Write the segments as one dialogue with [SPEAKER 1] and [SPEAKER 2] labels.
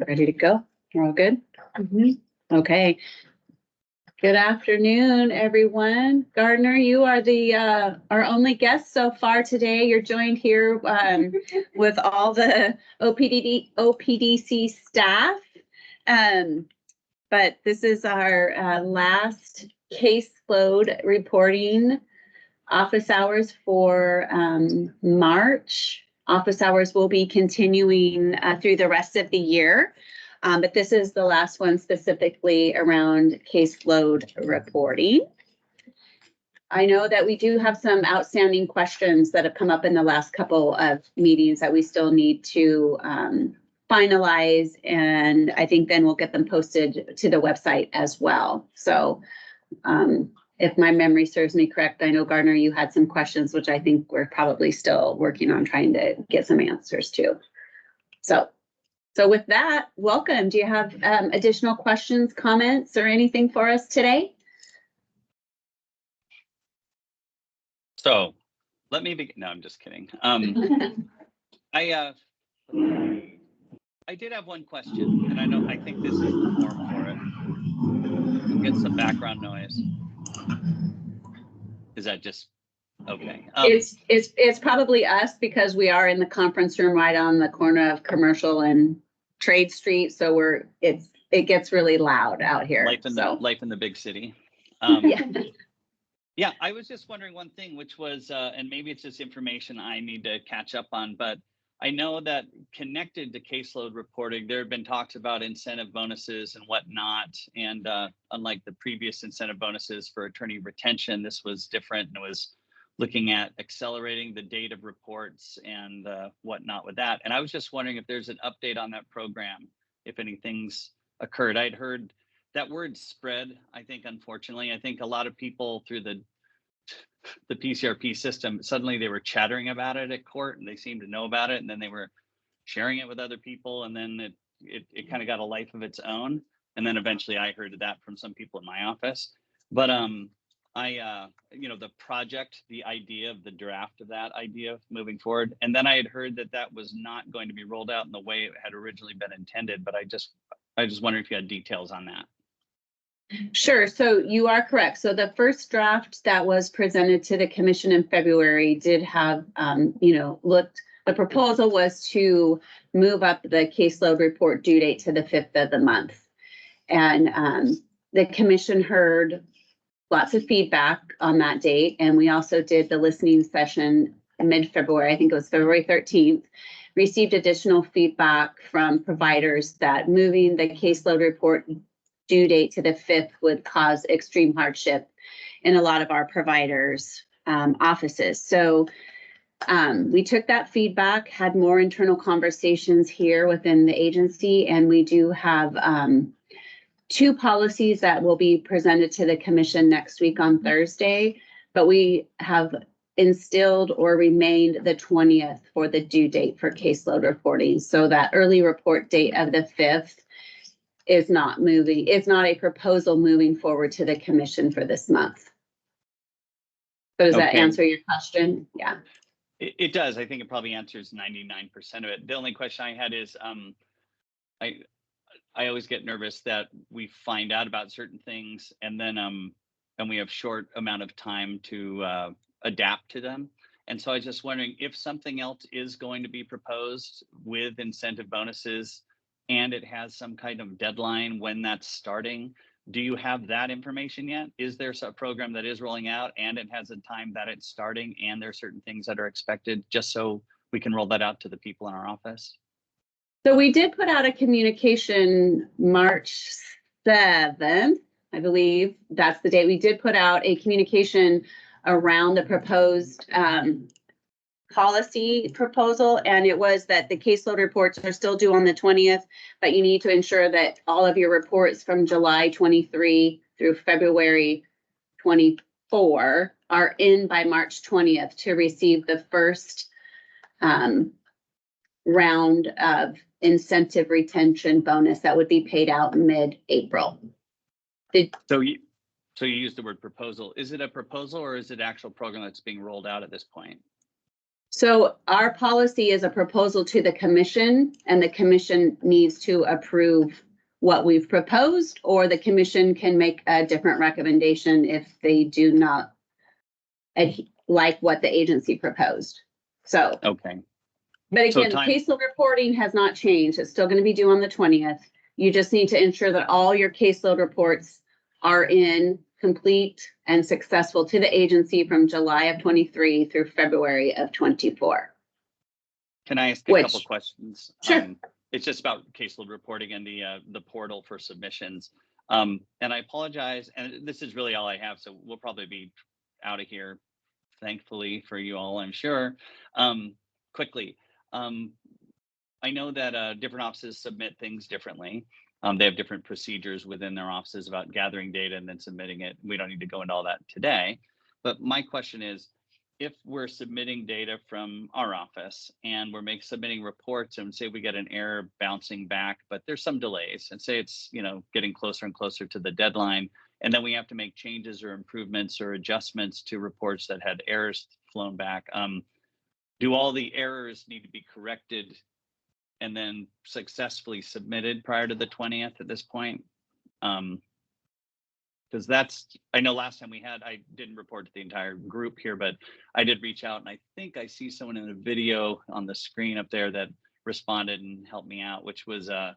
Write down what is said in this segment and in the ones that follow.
[SPEAKER 1] Ready to go? We're all good? Okay. Good afternoon, everyone. Gardner, you are the our only guest so far today. You're joined here with all the OPDC staff. But this is our last caseload reporting office hours for March. Office hours will be continuing through the rest of the year. But this is the last one specifically around caseload reporting. I know that we do have some outstanding questions that have come up in the last couple of meetings that we still need to finalize, and I think then we'll get them posted to the website as well. So if my memory serves me correct, I know, Gardner, you had some questions, which I think we're probably still working on trying to get some answers to. So with that, welcome. Do you have additional questions, comments, or anything for us today?
[SPEAKER 2] So let me begin. No, I'm just kidding. I did have one question, and I think this is the form for it. We'll get some background noise. Is that just okay?
[SPEAKER 1] It's probably us because we are in the conference room right on the corner of Commercial and Trade Street, so it gets really loud out here.
[SPEAKER 2] Life in the big city. Yeah, I was just wondering one thing, which was, and maybe it's just information I need to catch up on, but I know that connected to caseload reporting, there have been talks about incentive bonuses and whatnot. And unlike the previous incentive bonuses for attorney retention, this was different, and it was looking at accelerating the date of reports and whatnot with that. And I was just wondering if there's an update on that program, if anything's occurred. I'd heard that word spread, I think, unfortunately. I think a lot of people through the PCRP system, suddenly they were chattering about it at court, and they seemed to know about it, and then they were sharing it with other people, and then it kind of got a life of its own. And then eventually I heard of that from some people in my office. But the project, the idea of the draft of that idea moving forward, and then I had heard that was not going to be rolled out in the way it had originally been intended. But I just wondered if you had details on that.
[SPEAKER 1] Sure. So you are correct. So the first draft that was presented to the commission in February did have, the proposal was to move up the caseload report due date to the 5th of the month. And the commission heard lots of feedback on that date. And we also did the listening session mid-February, I think it was February 13th, received additional feedback from providers that moving the caseload report due date to the 5th would cause extreme hardship in a lot of our providers' offices. So we took that feedback, had more internal conversations here within the agency, and we do have 2 policies that will be presented to the commission next week on Thursday, but we have instilled or remained the 20th for the due date for caseload reporting. So that early report date of the 5th is not moving. It's not a proposal moving forward to the commission for this month. So does that answer your question? Yeah.
[SPEAKER 2] It does. I think it probably answers 99% of it. The only question I had is, I always get nervous that we find out about certain things and then and we have short amount of time to adapt to them. And so I was just wondering if something else is going to be proposed with incentive bonuses and it has some kind of deadline when that's starting. Do you have that information yet? Is there a program that is rolling out and it has a time that it's starting and there are certain things that are expected, just so we can roll that out to the people in our office?
[SPEAKER 1] So we did put out a communication March 7th, I believe that's the date. We did put out a communication around the proposed policy proposal, and it was that the caseload reports are still due on the 20th, but you need to ensure that all of your reports from July 23 through February 24 are in by March 20th to receive the first round of incentive retention bonus that would be paid out mid-April.
[SPEAKER 2] So you used the word proposal. Is it a proposal or is it an actual program that's being rolled out at this point?
[SPEAKER 1] So our policy is a proposal to the commission, and the commission needs to approve what we've proposed, or the commission can make a different recommendation if they do not like what the agency proposed. So,
[SPEAKER 2] Okay.
[SPEAKER 1] but
[SPEAKER 2] So
[SPEAKER 1] again,
[SPEAKER 2] time-
[SPEAKER 1] caseload reporting has not changed. It's still going to be due on the 20th. You just need to ensure that all your caseload reports are in, complete, and successful to the agency from July of 23 through February of 24.
[SPEAKER 2] Can I ask a couple questions?
[SPEAKER 1] Sure.
[SPEAKER 2] It's just about caseload reporting and the portal for submissions. And I apologize, and this is really all I have, so we'll probably be out of here, thankfully for you all, I'm sure. Quickly, I know that different offices submit things differently. They have different procedures within their offices about gathering data and then submitting it. We don't need to go into all that today. But my question is, if we're submitting data from our office and we're submitting reports and say we get an error bouncing back, but there's some delays, and say it's getting closer and closer to the deadline, and then we have to make changes or improvements or adjustments to reports that had errors flown back, do all the errors need to be corrected and then successfully submitted prior to the 20th at this point? Because I know last time I didn't report to the entire group here, but I did reach out, and I think I see someone in the video on the screen up there that responded and helped me out, which was, I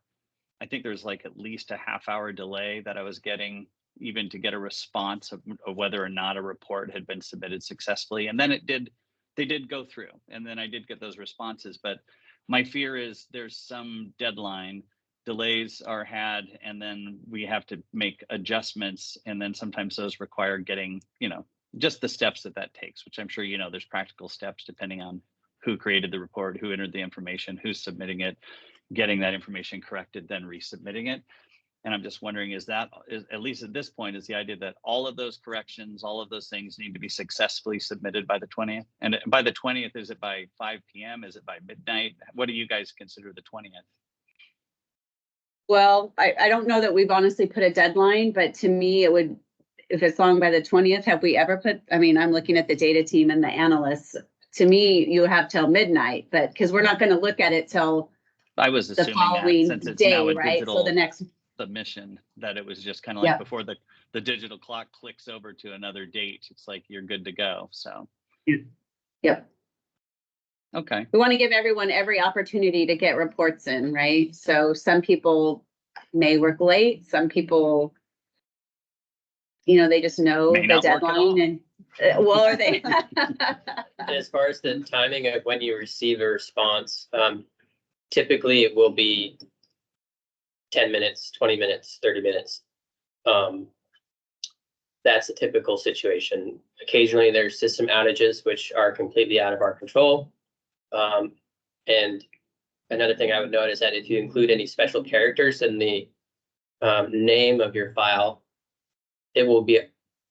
[SPEAKER 2] think there's like at least a half-hour delay that I was getting even to get a response of whether or not a report had been submitted successfully. And then they did go through, and then I did get those responses. But my fear is there's some deadline, delays are had, and then we have to make adjustments, and then sometimes those require getting just the steps that takes, which I'm sure there's practical steps depending on who created the report, who entered the information, who's submitting it, getting that information corrected, then resubmitting it. And I'm just wondering, is at least at this point, is the idea that all of those corrections, all of those things need to be successfully submitted by the 20th? And by the 20th, is it by 5 p.m.? Is it by midnight? What do you guys consider the 20th?
[SPEAKER 1] Well, I don't know that we've honestly put a deadline, but to me, it would, if it's long by the 20th, have we ever put, I'm looking at the data team and the analysts. To me, you have till midnight, but because we're not going to look at it till
[SPEAKER 2] I was
[SPEAKER 1] the
[SPEAKER 2] assuming
[SPEAKER 1] following
[SPEAKER 2] that since it's
[SPEAKER 1] day,
[SPEAKER 2] now a
[SPEAKER 1] right?
[SPEAKER 2] digital
[SPEAKER 1] So the next
[SPEAKER 2] submission, that it was just kind of like before the digital clock clicks over to another date, it's like you're good to go. So
[SPEAKER 1] yep.
[SPEAKER 2] Okay.
[SPEAKER 1] We want to give everyone every opportunity to get reports in, right? So some people may work late, some people, they just know
[SPEAKER 2] May
[SPEAKER 1] the
[SPEAKER 2] not work at all.
[SPEAKER 1] deadline, and well, are they?
[SPEAKER 3] As far as the timing of when you receive a response, typically it will be 10 minutes, 20 minutes, 30 minutes. That's a typical situation. Occasionally there's system outages, which are completely out of our control. And another thing I would note is that if you include any special characters in the name of your file, it will be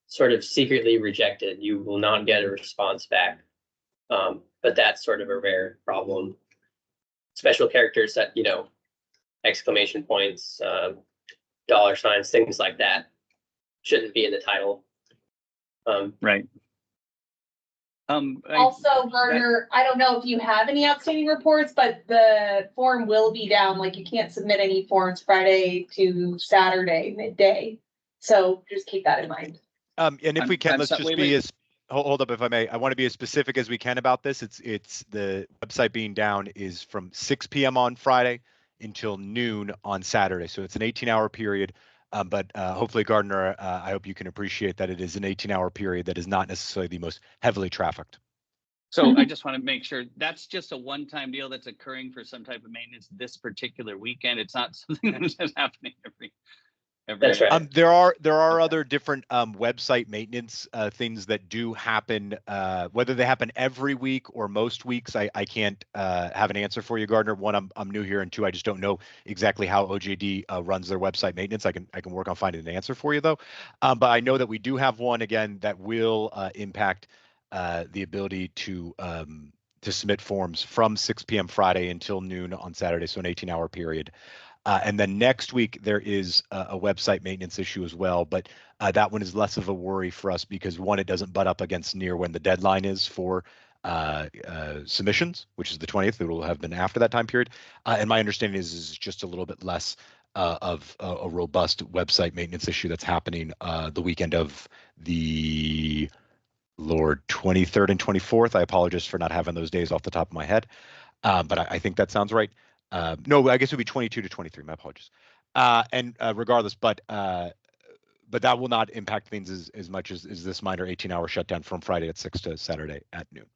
[SPEAKER 3] sort of secretly rejected. You will not get a response back. But that's sort of a rare problem. Special characters that, exclamation points, dollar signs, things like that shouldn't be in the title.
[SPEAKER 2] Right.
[SPEAKER 4] Also, Gardner, I don't know if you have any outstanding reports, but the form will be down. Like, you can't submit any forms Friday to Saturday midday. So just keep that in mind.
[SPEAKER 5] And if we can, let's just be as hold up, if I may. I want to be as specific as we can about this. It's the website being down is from 6 p.m. on Friday until noon on Saturday. So it's an 18-hour period. But hopefully, Gardner, I hope you can appreciate that it is an 18-hour period that is not necessarily the most heavily trafficked.
[SPEAKER 2] So I just want to make sure that's just a one-time deal that's occurring for some type of maintenance this particular weekend. It's not something that's just happening every.
[SPEAKER 3] That's right.
[SPEAKER 5] There are other different website maintenance things that do happen. Whether they happen every week or most weeks, I can't have an answer for you, Gardner. One, I'm new here, and two, I just don't know exactly how OJD runs their website maintenance. I can work on finding an answer for you though. But I know that we do have one again that will impact the ability to submit forms from 6 p.m. Friday until noon on Saturday, so an 18-hour period. And then next week, there is a website maintenance issue as well, but that one is less of a worry for us because one, it doesn't butt up against near when the deadline is for submissions, which is the 20th. It will have been after that time period. And my understanding is just a little bit less of a robust website maintenance issue that's happening the weekend of the Lord 23rd and 24th. I apologize for not having those days off the top of my head, but I think that sounds right. No, I guess it would be 22 to 23. My apologies. And regardless, but that will not impact things as much as this minor 18-hour shutdown from Friday at 6 to Saturday at noon.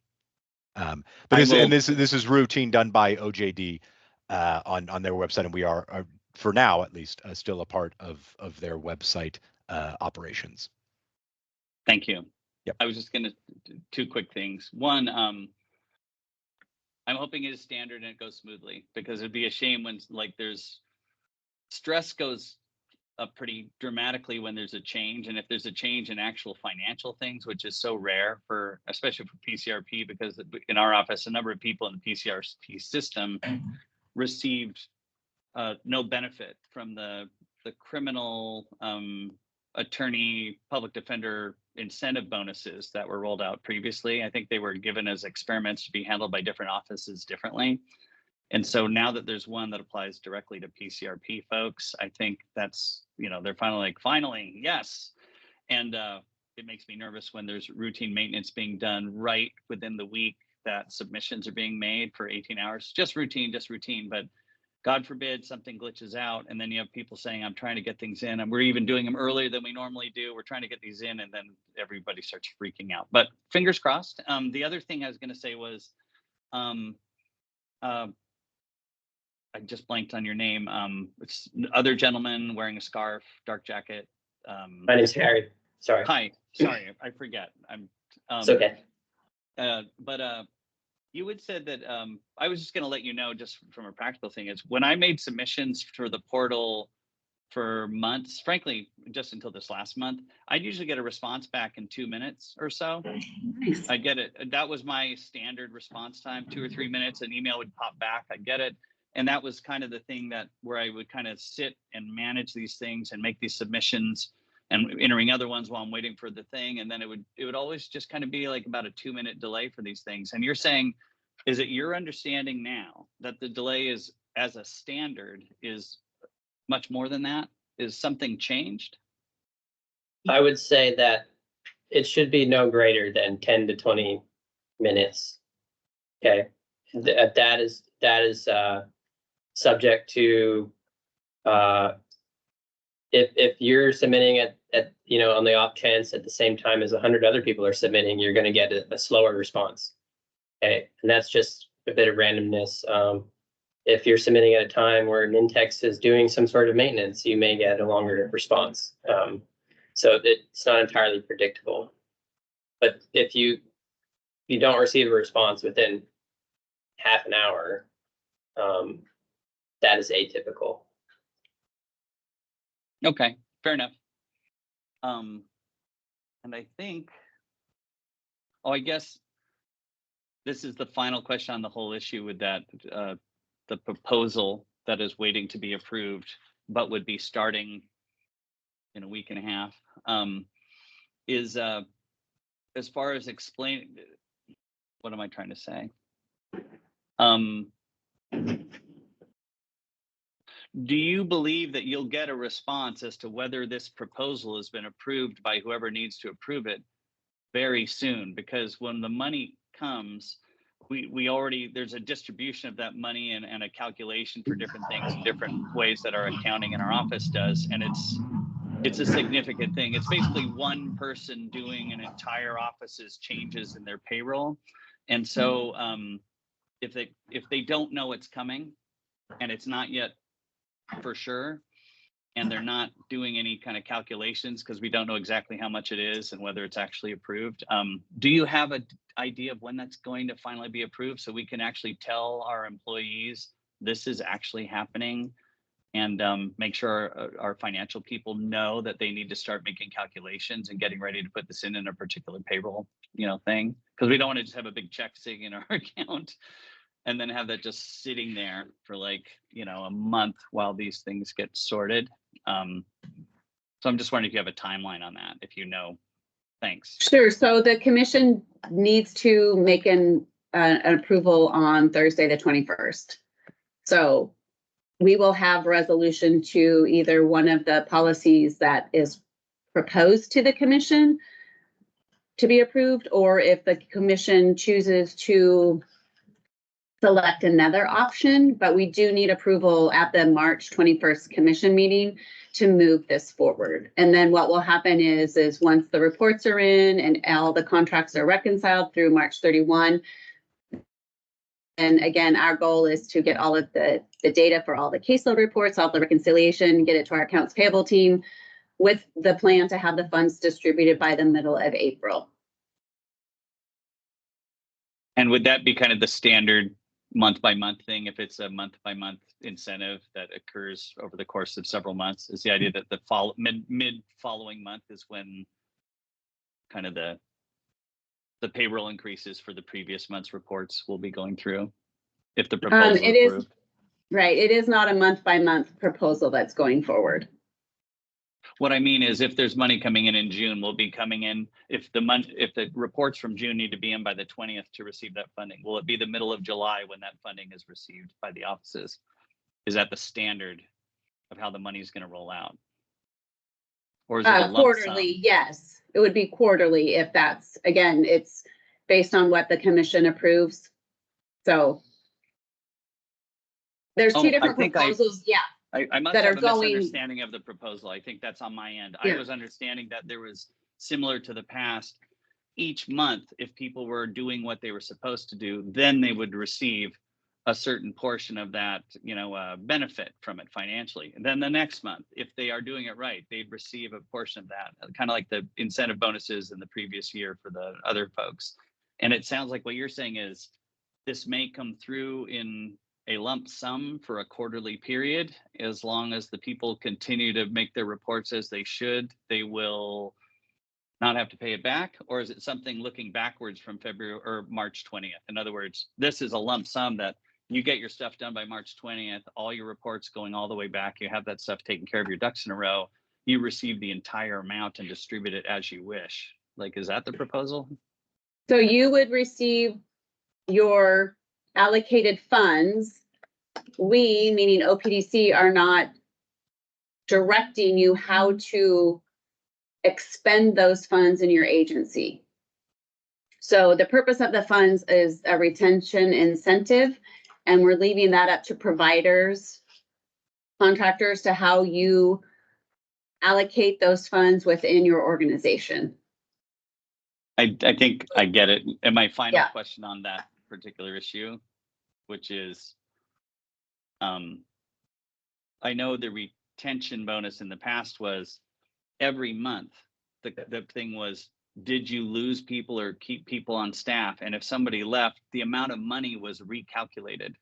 [SPEAKER 5] But this is routine done by OJD on their website, and we are for now at least still a part of their website operations.
[SPEAKER 2] Thank you.
[SPEAKER 5] Yep.
[SPEAKER 2] I was just going to two quick things. One, I'm hoping it is standard and it goes smoothly, because it'd be a shame when there's stress goes up pretty dramatically when there's a change, and if there's a change in actual financial things, which is so rare for, especially for PCRP, because in our office, a number of people in the PCRP system received no benefit from the criminal attorney, public defender incentive bonuses that were rolled out previously. I think they were given as experiments to be handled by different offices differently. And so now that there's one that applies directly to PCRP folks, I think that's, they're finally, yes. And it makes me nervous when there's routine maintenance being done right within the week that submissions are being made for 18 hours, just routine. But God forbid something glitches out, and then you have people saying, I'm trying to get things in, and we're even doing them earlier than we normally do. We're trying to get these in, and then everybody starts freaking out. But fingers crossed. The other thing I was going to say was, I just blanked on your name. It's other gentleman wearing a scarf, dark jacket.
[SPEAKER 3] My name's Harry. Sorry.
[SPEAKER 2] Hi. Sorry, I forget.
[SPEAKER 3] It's okay.
[SPEAKER 2] But you had said that I was just going to let you know, just from a practical thing, is when I made submissions for the portal for months, frankly, just until this last month, I'd usually get a response back in 2 minutes or so.
[SPEAKER 1] Nice.
[SPEAKER 2] I get it. That was my standard response time, 2 or 3 minutes. An email would pop back. I get it. And that was kind of the thing where I would kind of sit and manage these things and make these submissions and entering other ones while I'm waiting for the thing. And then it would always just kind of be like about a 2-minute delay for these things. And you're saying, is it your understanding now that the delay is, as a standard, is much more than that? Is something changed?
[SPEAKER 3] I would say that it should be no greater than 10 to 20 minutes. Okay. That is subject to if you're submitting at on the off chance at the same time as 100 other people are submitting, you're going to get a slower response. Okay, and that's just a bit of randomness. If you're submitting at a time where Nintex is doing some sort of maintenance, you may get a longer response. So it's not entirely predictable. But if you don't receive a response within half an hour, that is atypical.
[SPEAKER 2] Okay, fair enough. And I think, I guess this is the final question on the whole issue with that, the proposal that is waiting to be approved, but would be starting in a week and a half, is as far as explaining, what am I trying to say? Do you believe that you'll get a response as to whether this proposal has been approved by whoever needs to approve it very soon? Because when the money comes, we already, there's a distribution of that money and a calculation for different things in different ways that our accounting in our office does. And it's a significant thing. It's basically one person doing an entire office's changes in their payroll. And so if they don't know it's coming and it's not yet for sure, and they're not doing any kind of calculations because we don't know exactly how much it is and whether it's actually approved. Do you have an idea of when that's going to finally be approved so we can actually tell our employees this is actually happening, and make sure our financial people know that they need to start making calculations and getting ready to put this in a particular payroll, thing? Because we don't want to just have a big check sitting in our account and then have that just sitting there for a month while these things get sorted. So I'm just wondering if you have a timeline on that, if you know. Thanks.
[SPEAKER 1] Sure. So the commission needs to make an approval on Thursday, the 21st. So we will have resolution to either one of the policies that is proposed to the commission to be approved, or if the commission chooses to select another option, but we do need approval at the March 21st commission meeting to move this forward. And then what will happen is once the reports are in and all the contracts are reconciled through March 31, and again, our goal is to get all of the data for all the caseload reports, all the reconciliation, get it to our accounts payable team with the plan to have the funds distributed by the middle of April.
[SPEAKER 2] And would that be kind of the standard month by month thing? If it's a month by month incentive that occurs over the course of several months, is the idea that the mid following month is when kind of the payroll increases for the previous month's reports will be going through if the proposal
[SPEAKER 1] it
[SPEAKER 2] is approved?
[SPEAKER 1] Right. It is not a month by month proposal that's going forward.
[SPEAKER 2] What I mean is if there's money coming in June, will be coming in if the reports from June need to be in by the 20th to receive that funding. Will it be the middle of July when that funding is received by the offices? Is that the standard of how the money is going to roll out? Or is it a lump
[SPEAKER 1] Quarterly?
[SPEAKER 2] sum?
[SPEAKER 1] Yes, it would be quarterly if that's, again, it's based on what the commission approves. So there's two different proposals. Yeah.
[SPEAKER 2] I must
[SPEAKER 1] that
[SPEAKER 2] have
[SPEAKER 1] are
[SPEAKER 2] a
[SPEAKER 1] going-
[SPEAKER 2] misunderstanding of the proposal. I think that's on my end.
[SPEAKER 1] Yeah.
[SPEAKER 2] I was understanding that there was similar to the past. Each month, if people were doing what they were supposed to do, then they would receive a certain portion of that, benefit from it financially. And then the next month, if they are doing it right, they'd receive a portion of that, kind of like the incentive bonuses in the previous year for the other folks. And it sounds like what you're saying is this may come through in a lump sum for a quarterly period. As long as the people continue to make their reports as they should, they will not have to pay it back? Or is it something looking backwards from February or March 20th? In other words, this is a lump sum that you get your stuff done by March 20th, all your reports going all the way back, you have that stuff taken care of, your ducks in a row, you receive the entire amount and distribute it as you wish. Like, is that the proposal?
[SPEAKER 1] So you would receive your allocated funds. We, meaning OPDC, are not directing you how to expend those funds in your agency. So the purpose of the funds is a retention incentive, and we're leaving that up to providers, contractors, to how you allocate those funds within your organization.
[SPEAKER 2] I think I get it. And my final
[SPEAKER 1] Yeah.
[SPEAKER 2] question on that particular issue, which is, I know the retention bonus in the past was every month. The thing was, did you lose people or keep people on staff? And if somebody left, the amount of money was recalculated.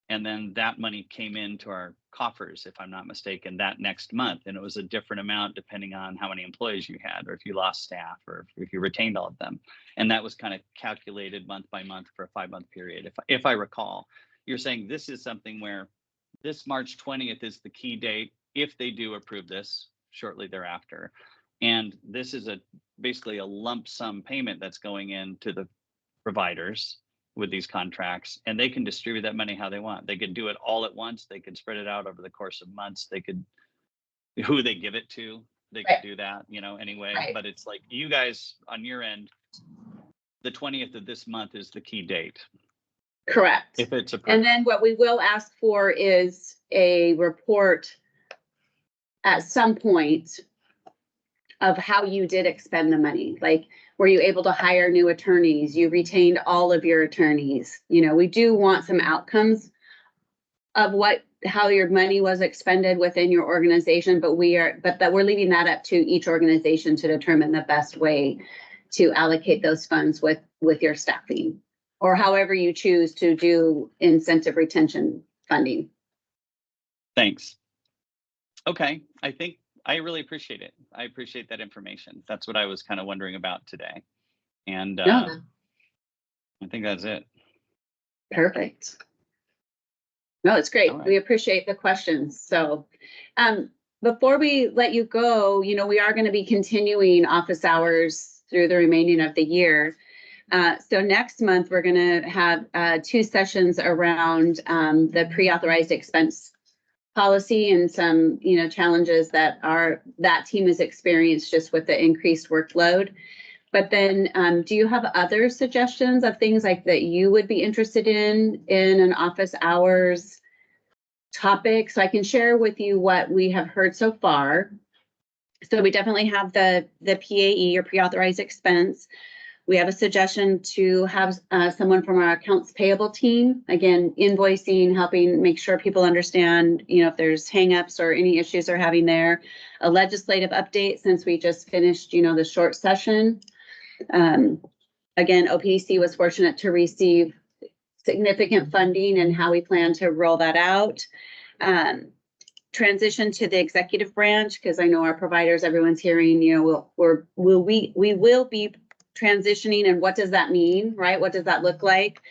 [SPEAKER 2] And then that money came into our coffers, if I'm not mistaken, that next month. And it was a different amount depending on how many employees you had, or if you lost staff, or if you retained all of them. And that was kind of calculated month by month for a 5-month period, if I recall. You're saying this is something where this March 20th is the key date, if they do approve this shortly thereafter. And this is basically a lump sum payment that's going into the providers with these contracts, and they can distribute that money how they want. They could do it all at once. They could spread it out over the course of months. They could, who they give it to, they could do that, anyway.
[SPEAKER 1] Right.
[SPEAKER 2] But it's like you guys on your end, the 20th of this month is the key date.
[SPEAKER 1] Correct.
[SPEAKER 2] If it's approved.
[SPEAKER 1] And then what we will ask for is a report at some point of how you did expend the money. Like, were you able to hire new attorneys? You retained all of your attorneys. We do want some outcomes of how your money was expended within your organization, but we're leaving that up to each organization to determine the best way to allocate those funds with your staffing, or however you choose to do incentive retention funding.
[SPEAKER 2] Thanks. Okay, I think I really appreciate it. I appreciate that information. That's what I was kind of wondering about today. And I think that's it.
[SPEAKER 1] Perfect. No, it's great.
[SPEAKER 2] All right.
[SPEAKER 1] We appreciate the questions. So before we let you go, we are going to be continuing office hours through the remaining of the year. So next month, we're going to have 2 sessions around the pre-authorized expense policy and some, challenges that team has experienced just with the increased workload. But then, do you have other suggestions of things like that you would be interested in an office hours topic? So I can share with you what we have heard so far. So we definitely have the PAE, or pre-authorized expense. We have a suggestion to have someone from our accounts payable team, again, invoicing, helping make sure people understand, if there's hangups or any issues they're having there. A legislative update, since we just finished, the short session. Again, OPDC was fortunate to receive significant funding and how we plan to roll that out. Transition to the executive branch, because I know our providers, everyone's hearing, we will be transitioning, and what does that mean, right? What does that look like?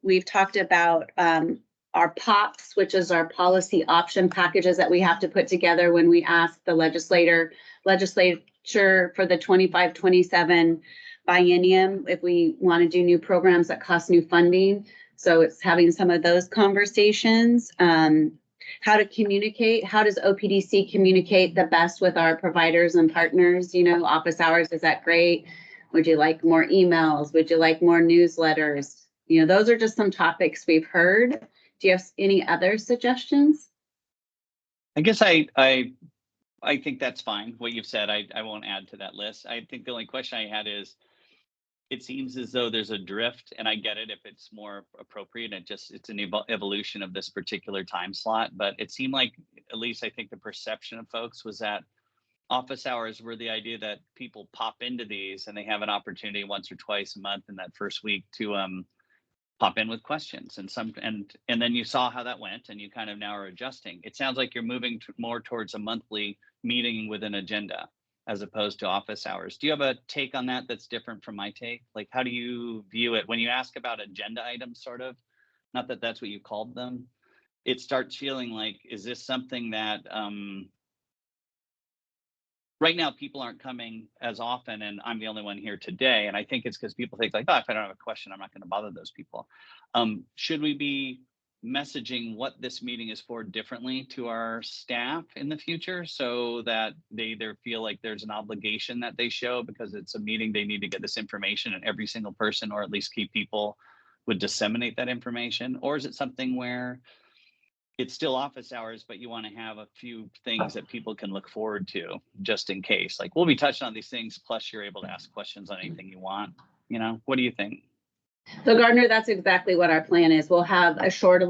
[SPEAKER 1] We've talked about our POPs, which is our policy option packages that we have to put together when we ask the legislature for the 25-27 biennium if we want to do new programs that cost new funding. So it's having some of those conversations. How to communicate, how does OPDC communicate the best with our providers and partners? Office hours, is that great? Would you like more emails? Would you like more newsletters? Those are just some topics we've heard. Do you have any other suggestions?
[SPEAKER 2] I guess I think that's fine. What you've said, I won't add to that list. I think the only question I had is, it seems as though there's a drift, and I get it if it's more appropriate. It's an evolution of this particular time slot, but it seemed like, at least I think the perception of folks was that office hours were the idea that people pop into these and they have an opportunity once or twice a month in that first week to pop in with questions, and then you saw how that went, and you kind of now are adjusting. It sounds like you're moving more towards a monthly meeting with an agenda as opposed to office hours. Do you have a take on that that's different from my take? Like, how do you view it when you ask about agenda items, sort of? Not that that's what you called them. It starts feeling like, is this something that right now people aren't coming as often, and I'm the only one here today. And I think it's because people think like, oh, if I don't have a question, I'm not going to bother those people. Should we be messaging what this meeting is for differently to our staff in the future, so that they either feel like there's an obligation that they show because it's a meeting, they need to get this information, and every single person, or at least key people, would disseminate that information? Or is it something where it's still office hours, but you want to have a few things that people can look forward to just in case? Like, we'll be touching on these things, plus you're able to ask questions on anything you want. What do you think?
[SPEAKER 1] So Gardner, that's exactly what our plan is. We'll have a short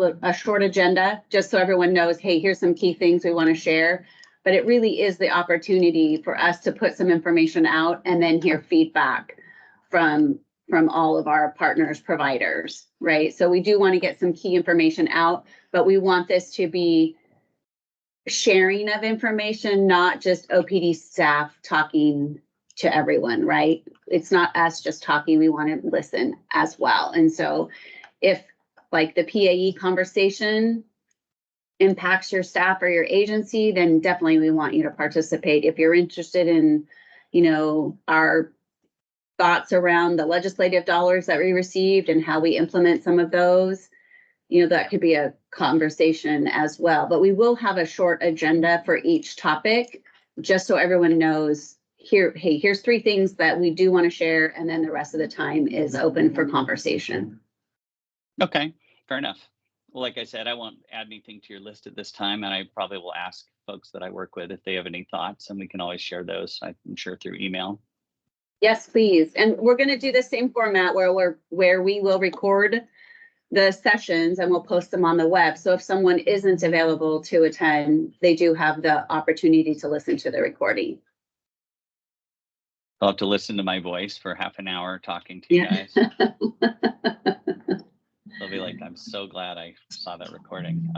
[SPEAKER 1] agenda, just so everyone knows, hey, here's some key things we want to share. But it really is the opportunity for us to put some information out and then hear feedback from all of our partners, providers, right? So we do want to get some key information out, but we want this to be sharing of information, not just OPD staff talking to everyone, right? It's not us just talking, we want to listen as well. And so if, like, the PAE conversation impacts your staff or your agency, then definitely we want you to participate. If you're interested in, our thoughts around the legislative dollars that we received and how we implement some of those, that could be a conversation as well. But we will have a short agenda for each topic, just so everyone knows, here's 3 things that we do want to share, and then the rest of the time is open for conversation.
[SPEAKER 2] Okay, fair enough. Well, like I said, I won't add anything to your list at this time, and I probably will ask folks that I work with if they have any thoughts, and we can always share those, I'm sure, through email.
[SPEAKER 1] Yes, please. And we're going to do the same format where we will record the sessions and we'll post them on the web. So if someone isn't available to attend, they do have the opportunity to listen to the recording.
[SPEAKER 2] I'll have to listen to my voice for half an hour talking to you guys. They'll be like, I'm so glad I saw that recording.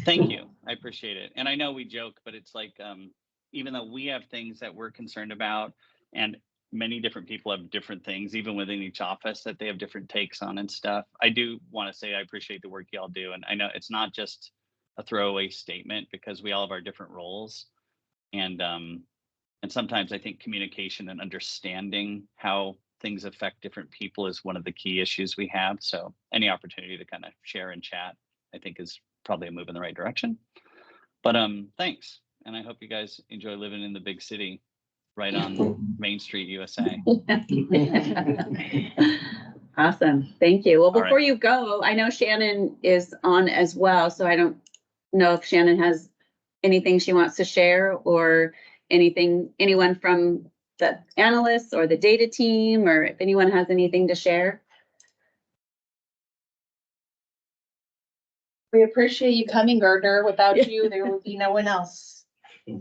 [SPEAKER 2] Thank you. I appreciate it. And I know we joke, but it's like, even though we have things that we're concerned about, and many different people have different things, even within each office, that they have different takes on and stuff, I do want to say I appreciate the work y'all do. And I know it's not just a throwaway statement, because we all have our different roles. And sometimes I think communication and understanding how things affect different people is one of the key issues we have. So any opportunity to kind of share and chat, I think is probably a move in the right direction. But thanks. And I hope you guys enjoy living in the big city right on Main Street, USA.
[SPEAKER 1] Awesome. Thank you. Well,
[SPEAKER 2] All
[SPEAKER 1] before
[SPEAKER 2] right.
[SPEAKER 1] you go, I know Shannon is on as well, so I don't know if Shannon has anything she wants to share or anyone from the analysts or the data team, or if anyone has anything to share.
[SPEAKER 4] We appreciate you coming, Gardner. Without you, there would be no one else.
[SPEAKER 6] Yeah,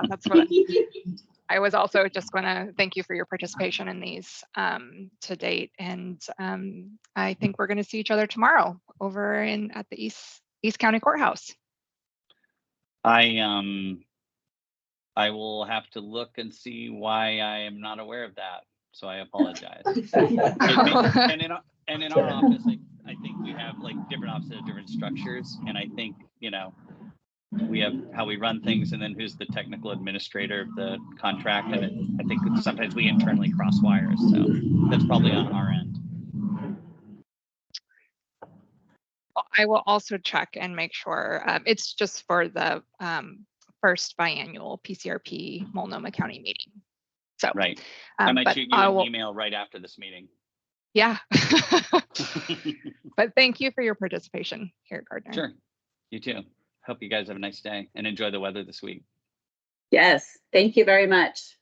[SPEAKER 6] that's what I was also just going to thank you for your participation in these to date. And I think we're going to see each other tomorrow over at the East County Courthouse.
[SPEAKER 2] I will have to look and see why I am not aware of that. So I apologize. And in our office, I think we have like different offices, different structures. And I think, you know, we have how we run things and then who's the technical administrator of the contract. And I think sometimes we internally cross wires. So that's probably on our end.
[SPEAKER 6] I will also check and make sure it's just for the first biannual PCRP Multnomah County meeting. So
[SPEAKER 2] Right. I might
[SPEAKER 6] but
[SPEAKER 2] shoot you an email right after this meeting.
[SPEAKER 6] Yeah. But thank you for your participation here, Gardner.
[SPEAKER 2] Sure. You too. Hope you guys have a nice day and enjoy the weather this week.
[SPEAKER 1] Yes, thank you very much.